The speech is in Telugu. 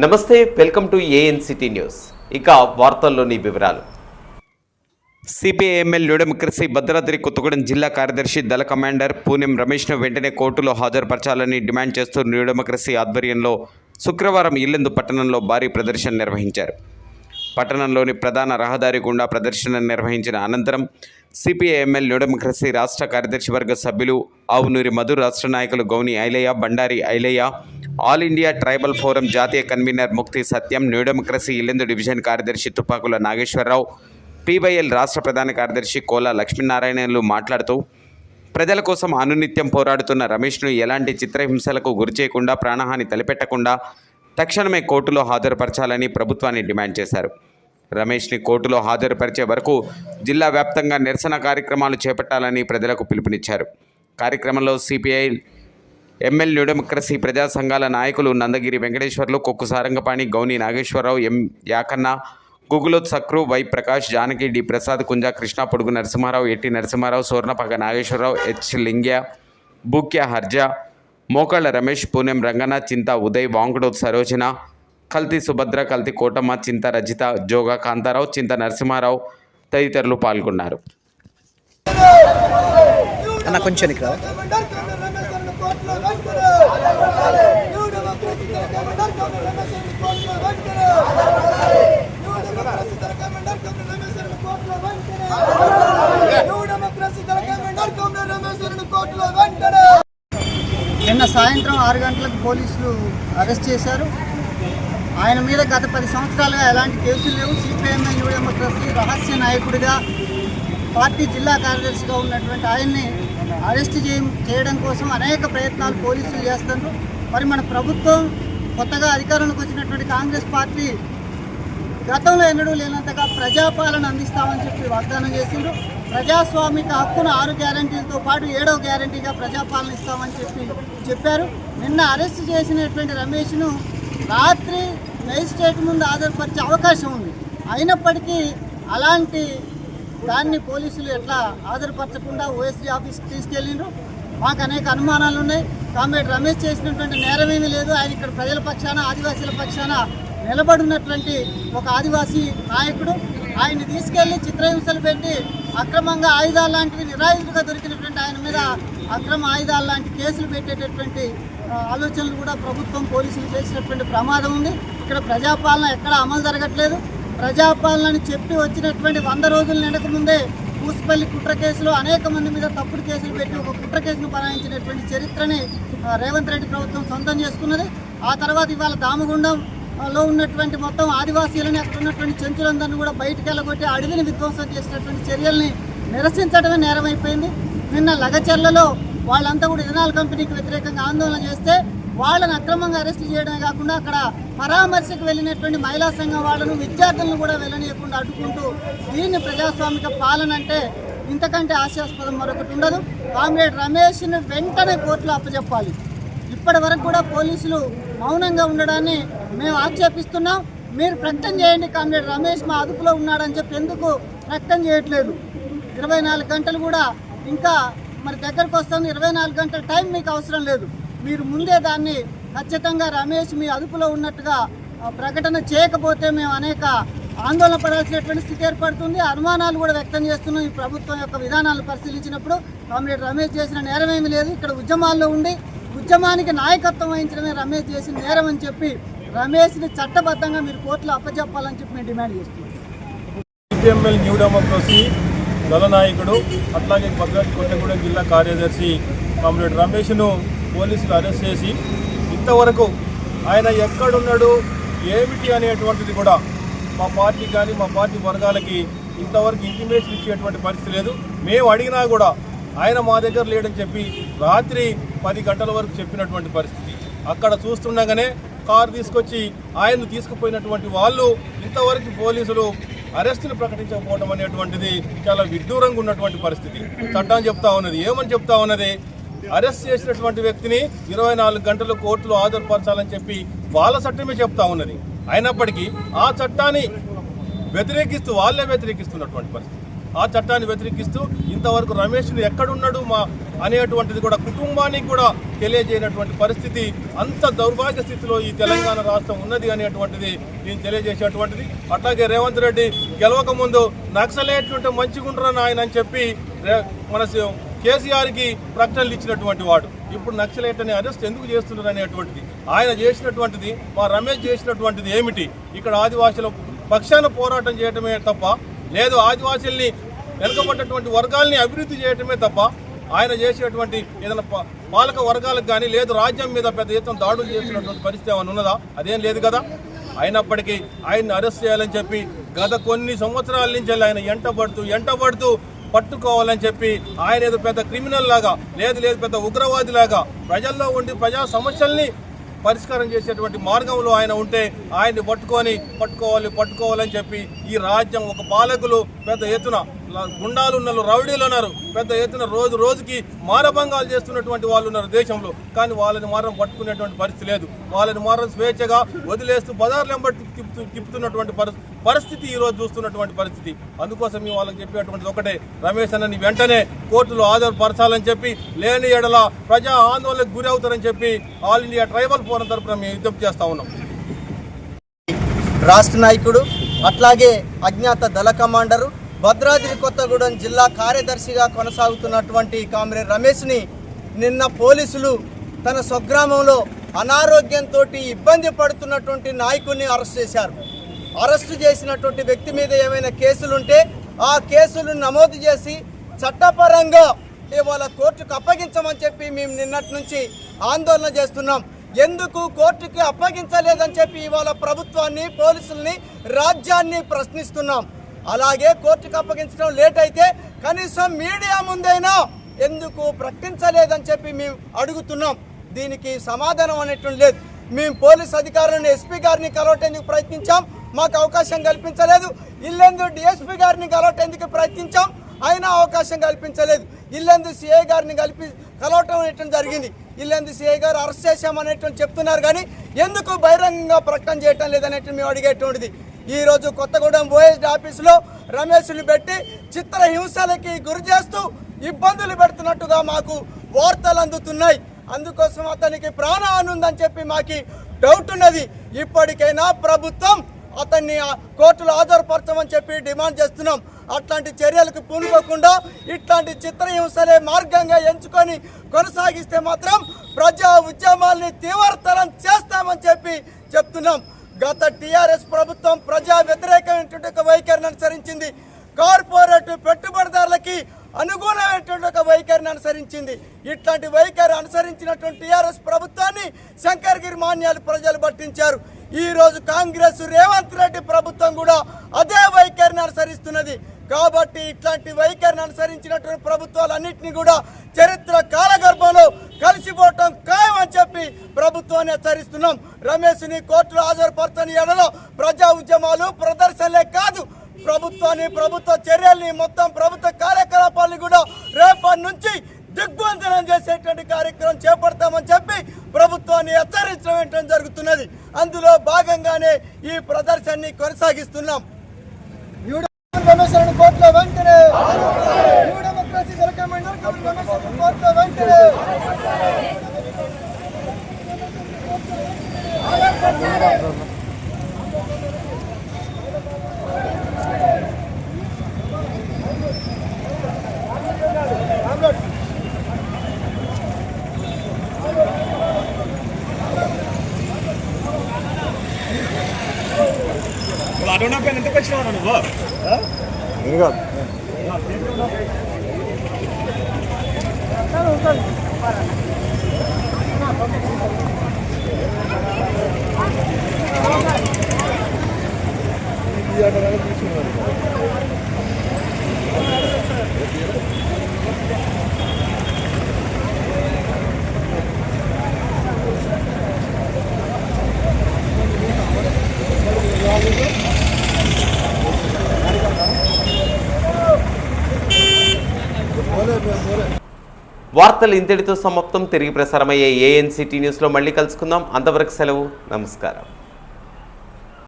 నమస్తే, వెల్కమ్ టు ఏఎన్సిటీ న్యూస్. ఇక వార్తల్లోని వివరాలు. CPIML new democracy Bhadradri Kothagudem జిల్లా కార్యదర్శి దళ కమాండర్ పూనెం రమేష్ను వెంటనే కోర్టులో హాజరుపరచాలని డిమాండ్ చేస్తూ న్యూ డెమోక్రసీ ఆధ్వర్యంలో శుక్రవారం ఇల్లెందు పట్టణంలో భారీ ప్రదర్శన నిర్వహించారు. పట్టణంలోని ప్రధాన రహదారి గుండా ప్రదర్శన నిర్వహించిన అనంతరం సిపిఐఎంఎల్ న్యూ డెమోక్రసీ రాష్ట్ర కార్యదర్శి వర్గ సభ్యులు ఆవునూరి మధు, రాష్ట్ర నాయకులు Gouni Ailaiah, Bandari Ailaiah, all India tribal forum జాతీయ convener Mukti Satyam, new democracy Yellandu division కార్యదర్శి తుపాకుల నాగేశ్వరరావు, పీవైఎల్ రాష్ట్ర ప్రధాన కార్యదర్శి కోలా లక్ష్మీనారాయణలు మాట్లాడుతూ ప్రజల కోసం అనునిత్యం పోరాడుతున్న రమేష్ను ఎలాంటి చిత్రహింసలకు గురిచేయకుండా, ప్రాణహాని తలపెట్టకుండా తక్షణమే కోర్టులో హాజరుపరచాలని ప్రభుత్వాన్ని డిమాండ్ చేశారు. రమేష్ని కోర్టులో హాజరుపరిచే వరకు జిల్లా వ్యాప్తంగా నిరసన కార్యక్రమాలు చేపట్టాలని ప్రజలకు పిలుపునిచ్చారు. కార్యక్రమంలో సిపిఐ ఎంఎల్ న్యూ డెమోక్రసీ ప్రజా సంఘాల నాయకులు నందగిరి వెంకటేశ్వర్లు, కొక్కు సారంగపాణి, గౌని నాగేశ్వరరావు, ఎం యాకన్న, గుగులోత్ సక్రు, వై ప్రకాష్, జానకి, డి ప్రసాద్, కుంజ కృష్ణ, పొడుగు నరసింహారావు, ఎట్టి నరసింహారావు, సోర్ణపగ నాగేశ్వరరావు, హెచ్ లింగ్య, బూక్య హర్జా, మోకాళ్ళ రమేష్, పూనెం రంగన్న, చింత ఉదయ్, వాంకుడోత్ సరోజన, కల్తీ సుభద్ర, కల్తీ కోటమ్మ, చింత రజిత, జోగా కాంతారావు, చింత నరసింహారావు తదితరులు పాల్గొన్నారు. నిన్న సాయంత్రం 6 గంటలకు పోలీసులు అరెస్ట్ చేశారు. ఆయన మీద గత 10 సంవత్సరాలుగా ఎలాంటి కేసులు లేవు. సిపిఐఎంఎల్ న్యూ డెమోక్రసీ రహస్య నాయకుడిగా, పార్టీ జిల్లా కార్యదర్శిగా ఉన్నటువంటి ఆయన్ని అరెస్ట్ చేయడం కోసం అనేక ప్రయత్నాలు పోలీసులు చేస్తున్నారు. మరి మన ప్రభుత్వం కొత్తగా అధికారంలోకి వచ్చినటువంటి కాంగ్రెస్ పార్టీ గతంలో ఎన్నడూ లేనంతగా ప్రజాపాలన అందిస్తామని చెప్పి వాగ్దానం చేసిండ్రు. ప్రజాస్వామిక హక్కును 6 గ్యారంటీలతో పాటు 7వ గ్యారంటీగా ప్రజాపాలన ఇస్తామని చెప్పారు. నిన్న అరెస్ట్ చేసినటువంటి రమేష్ను రాత్రి మేజిస్ట్రేట్ ముందు హాజరుపరిచే అవకాశం ఉంది. అయినప్పటికీ అలాంటి దాన్ని పోలీసులు ఎట్లా హాజరుపరచకుండా ఓఎస్డీ ఆఫీస్కి తీసుకెళ్ళిండ్రు. మాకు అనేక అనుమానాలు ఉన్నాయి. కామ్రేడ్ రమేష్ చేసినటువంటి నేరమేమీ లేదు. ఆయన ఇక్కడ ప్రజల పక్షాన, ఆదివాసీల పక్షాన నిలబడినటువంటి ఒక ఆదివాసీ నాయకుడు. ఆయన్ని తీసుకెళ్లి చిత్రహింసలు పెట్టి అక్రమంగా ఆయుధాలు లాంటివి నిరాయుధులుగా దొరికినటువంటి ఆయన మీద అక్రమ ఆయుధాలు లాంటి కేసులు పెట్టేటటువంటి ఆలోచనలు కూడా ప్రభుత్వం, పోలీసులు చేసినటువంటి ప్రమాదం ఉంది. ఇక్కడ ప్రజాపాలన ఎక్కడ అమలు జరగట్లేదు. ప్రజాపాలనని చెప్పి వచ్చినటువంటి 100 రోజులు నిండక ముందే పూసుపల్లి కుట్ర కేసులో అనేక మంది మీద తప్పుడు కేసులు పెట్టి ఒక కుట్ర కేసును బనాయించినటువంటి చరిత్రని రేవంత్ రెడ్డి ప్రభుత్వం సొంతం చేసుకున్నది. ఆ తర్వాత ఇవాళ దామగుండంలో ఉన్నటువంటి మొత్తం ఆదివాసీలని, అక్కడ ఉన్నటువంటి చెంచులందరినీ కూడా బయటికి వెళ్ళగొట్టి అడవిని విధ్వంసం చేసినటువంటి చర్యల్ని నిరసించడమే నేరమైపోయింది. నిన్న లగచర్లలో వాళ్ళంతా కూడా ఇథనాల్ కంపెనీకి వ్యతిరేకంగా ఆందోళన చేస్తే వాళ్ళని అక్రమంగా అరెస్ట్ చేయడమే కాకుండా అక్కడ పరామర్శకు వెళ్ళినటువంటి మహిళా సంఘం వాళ్ళను, విద్యార్థులను కూడా వెళ్ళనీయకుండా అడ్డుకుంటూ, దీన్ని ప్రజాస్వామిక పాలన అంటే ఇంతకంటే హాస్యాస్పదం మరొకటి ఉండదు. కామ్రేడ్ రమేష్ని వెంటనే కోర్టులో అప్పచెప్పాలి. ఇప్పటి వరకు కూడా పోలీసులు మౌనంగా ఉండడాన్ని మేము ఆక్షేపిస్తున్నాం. మీరు ప్రకటన చేయండి, కామ్రేడ్ రమేష్ మా అదుపులో ఉన్నాడని చెప్పి ఎందుకు ప్రకటన చేయట్లేదు? 24 గంటలు కూడా ఇంకా మరి దగ్గరకు వస్తుంది. 24 గంటల టైం మీకు అవసరం లేదు. మీరు ముందే దాన్ని ఖచ్చితంగా రమేష్ మీ అదుపులో ఉన్నట్టుగా ప్రకటన చేయకపోతే మేము అనేక ఆందోళన పడాల్సినటువంటి స్థితి ఏర్పడుతుంది. అనుమానాలు కూడా వ్యక్తం చేస్తున్నాం. ఈ ప్రభుత్వం యొక్క విధానాలు పరిశీలించినప్పుడు కామ్రేడ్ రమేష్ చేసిన నేరమేమీ లేదు. ఇక్కడ ఉద్యమాల్లో ఉండి ఉద్యమానికి నాయకత్వం వహించడమే రమేష్ చేసిన నేరం అని చెప్పి రమేష్ని చట్టబద్ధంగా మీరు కోర్టులో అప్పచెప్పాలని చెప్పి మేము డిమాండ్ చేస్తున్నాం. సిపిఐఎంఎల్ న్యూ డెమోక్రసీ దళ నాయకుడు, అట్లాగే భద్రాద్రి కొత్తగూడెం జిల్లా కార్యదర్శి కామ్రేడ్ రమేష్ను పోలీసులు అరెస్ట్ చేసి ఇంతవరకు ఆయన ఎక్కడున్నాడు, ఏమిటి అనేటువంటిది కూడా మా పార్టీ కానీ మా పార్టీ వర్గాలకి ఇంతవరకు ఇంటిమేషన్ ఇచ్చేటువంటి పరిస్థితి లేదు. మేము అడిగినా కూడా ఆయన మా దగ్గర లేడని చెప్పి రాత్రి 10 గంటల వరకు చెప్పినటువంటి పరిస్థితి. అక్కడ చూస్తుండగానే కారు తీసుకొచ్చి ఆయన్ను తీసుకుపోయినటువంటి వాళ్ళు ఇంతవరకు పోలీసులు అరెస్టులు ప్రకటించకపోవడం అనేటువంటిది చాలా విడ్డూరంగా ఉన్నటువంటి పరిస్థితి. చట్టం చెప్తా ఉన్నది, ఏమని చెప్తా ఉన్నది, అరెస్ట్ చేసినటువంటి వ్యక్తిని 24 గంటలు కోర్టులో హాజరుపరచాలని చెప్పి వాళ్ళ చట్టమే చెప్తా ఉన్నది. అయినప్పటికీ ఆ చట్టాన్ని వ్యతిరేకిస్తూ వాళ్ళే వ్యతిరేకిస్తున్నటువంటి పరిస్థితి. ఆ చట్టాన్ని వ్యతిరేకిస్తూ ఇంతవరకు రమేష్ను ఎక్కడున్నాడు అనేటువంటిది కూడా కుటుంబానికి కూడా తెలియజేయనటువంటి పరిస్థితి. అంత దౌర్భాగ్య స్థితిలో ఈ తెలంగాణ రాష్ట్రం ఉన్నది అనేటువంటిది నేను తెలియజేసేటువంటిది. అట్లాగే రేవంత్ రెడ్డి గెలవక ముందు నక్సలైట్లుంటే మంచిగుంటారని ఆయన అని చెప్పి మన కేసీఆర్కి ప్రకటనలు ఇచ్చినటువంటి వాడు ఇప్పుడు నక్సలైట్ అనే అరెస్ట్ ఎందుకు చేస్తున్నారు అనేటువంటిది ఆయన చేసినటువంటిది. మా రమేష్ చేసినటువంటిది ఏమిటి? ఇక్కడ ఆదివాసుల పక్షాన పోరాటం చేయటమే తప్ప, లేదు ఆదివాసీల్ని వెనుకబడ్డటువంటి వర్గాల్ని అభివృద్ధి చేయటమే తప్ప ఆయన చేసేటువంటి ఏదైనా పాలక వర్గాలకు కానీ లేదు రాజ్యం మీద పెద్ద ఎత్తున దాడులు చేసినటువంటి పరిస్థితి ఏమైనా ఉన్నదా? అదేం లేదు కదా. అయినప్పటికీ ఆయన్ని అరెస్ట్ చేయాలని చెప్పి గత కొన్ని సంవత్సరాల నుంచి ఆయన ఎంటబడుతూ పట్టుకోవాలని చెప్పి ఆయన ఏదో పెద్ద క్రిమినల్ లాగా లేదు పెద్ద ఉగ్రవాది లాగా ప్రజల్లో ఉండి ప్రజా సమస్యల్ని పరిష్కారం చేసేటువంటి మార్గంలో ఆయన ఉంటే ఆయన్ని పట్టుకోవాలని చెప్పి ఈ రాజ్యం ఒక పాలకులు పెద్ద ఎత్తున గుండాలు ఉన్నారు, రౌడీలు ఉన్నారు, పెద్ద ఎత్తున రోజుకి మానభంగాలు చేస్తున్నటువంటి వాళ్ళు ఉన్నారు దేశంలో. కానీ వాళ్ళని మాత్రం పట్టుకునేటువంటి పరిస్థితి లేదు. వాళ్ళని మాత్రం స్వేచ్ఛగా వదిలేస్తూ బజార్లు వెంబడి తిప్పుతున్నటువంటి పరిస్థితి ఈరోజు చూస్తున్నటువంటి పరిస్థితి. అందుకోసం మేము వాళ్ళకి చెప్పేటువంటిది ఒకటే, రమేష్ అన్నని వెంటనే కోర్టులో హాజరుపరచాలని చెప్పి, లేని ఎడల ప్రజా ఆందోళనకు గురి అవుతారని చెప్పి ఆల్ ఇండియా ట్రైబల్ ఫోరం తరఫున మేము విజ్ఞప్తి చేస్తా ఉన్నాం. రాష్ట్ర నాయకుడు అట్లాగే అజ్ఞాత దళ కమాండరు భద్రాద్రి కొత్తగూడెం జిల్లా కార్యదర్శిగా కొనసాగుతున్నటువంటి కామ్రేడ్ రమేష్ని నిన్న పోలీసులు తన స్వగ్రామంలో అనారోగ్యంతో ఇబ్బంది పడుతున్నటువంటి నాయకుడిని అరెస్ట్ చేశారు. అరెస్టు చేసినటువంటి వ్యక్తి మీద ఏమైనా కేసులుంటే ఆ కేసులు నమోదు చేసి చట్టపరంగా ఇవాళ కోర్టుకు అప్పగించమని చెప్పి మేము నిన్నటి నుంచి ఆందోళన చేస్తున్నాం. ఎందుకు కోర్టుకి అప్పగించలేదని చెప్పి ఇవాళ ప్రభుత్వాన్ని, పోలీసుల్ని, రాజ్యాన్ని ప్రశ్నిస్తున్నాం. అలాగే కోర్టుకు అప్పగించడం లేట్ అయితే కనీసం మీడియా ముందైనా ఎందుకు ప్రకటించలేదని చెప్పి మేము అడుగుతున్నాం. దీనికి సమాధానం అనేటువంటి లేదు. మేము పోలీస్ అధికారులను ఎస్పీ గారిని కలవటేందుకు ప్రయత్నించాం, మాకు అవకాశం కల్పించలేదు. ఇల్లెందు డిఎస్పీ గారిని కలవటేందుకు ప్రయత్నించాం, అయినా అవకాశం కల్పించలేదు. ఇల్లెందు సిఐ గారిని కలవటం అనేటువంటి జరిగింది. ఇల్లెందు సిఐ గారు అరెస్ట్ చేశామనేటువంటి చెప్తున్నారు, కానీ ఎందుకు బహిరంగంగా ప్రకటన చేయటం లేదనేటువంటి మేము అడిగేటువంటిది. ఈరోజు కొత్తగూడెం ఓఎస్డీ ఆఫీసులో రమేష్ని పెట్టి చిత్రహింసలకి గురి చేస్తూ ఇబ్బందులు పెడుతున్నట్టుగా మాకు వార్తలు అందుతున్నాయి. అందుకోసం అతనికి ప్రాణహాని ఉందని చెప్పి మాకు డౌట్ ఉన్నది. ఇప్పటికైనా ప్రభుత్వం అతన్ని కోర్టులో హాజరుపరచమని చెప్పి డిమాండ్ చేస్తున్నాం. అట్లాంటి చర్యలకు పూనుకోకుండా ఇట్లాంటి చిత్రహింసలే మార్గంగా ఎంచుకొని కొనసాగిస్తే మాత్రం ప్రజా ఉద్యమాల్ని తీవ్రతరం చేస్తామని చెప్పి చెప్తున్నాం. గత టీఆర్ఎస్ ప్రభుత్వం ప్రజా వ్యతిరేకమైనటువంటి ఒక వైఖరిని అనుసరించింది. కార్పొరేట్ పెట్టుబడిదారులకి అనుగుణమైనటువంటి ఒక వైఖరిని అనుసరించింది. ఇట్లాంటి వైఖరి అనుసరించినటువంటి టీఆర్ఎస్ ప్రభుత్వాన్ని శంకర్గిరి మాన్యాలు ప్రజలు పట్టించారు. ఈరోజు కాంగ్రెస్ రేవంత్ రెడ్డి ప్రభుత్వం కూడా అదే వైఖరిని అనుసరిస్తున్నది. కాబట్టి ఇట్లాంటి వైఖరిని అనుసరించినటువంటి ప్రభుత్వాలన్నింటినీ కూడా చరిత్ర కాలగర్భంలో కలిసిపోవటం ఖాయమని చెప్పి ప్రభుత్వాన్ని హెచ్చరిస్తున్నాం. రమేష్ని కోర్టులో హాజరుపరచని ఎడలో ప్రజా ఉద్యమాలు, ప్రదర్శనలే కాదు, ప్రభుత్వ చర్యల్ని, మొత్తం ప్రభుత్వ కార్యకలాపాలను కూడా రేపటి నుంచి దిగ్బంధనం చేసేటువంటి కార్యక్రమం చేపడతామని చెప్పి ప్రభుత్వాన్ని హెచ్చరించడం జరుగుతున్నది. అందులో భాగంగానే ఈ ప్రదర్శనని కొనసాగిస్తున్నాం. రమేశ్వరుని కోర్టులో వెంటనే డెమోక్రసీ కోర్టులో వెంటనే అడవునా పైన ఎందుకు వచ్చినావు నువ్వు? వార్తలు ఇంతటితో సమాప్తం. తిరిగి ప్రసారమయ్యే ఏఎన్సిటీ న్యూస్లో మళ్ళీ కలుసుకుందాం. అంతవరకు సెలవు. నమస్కారం.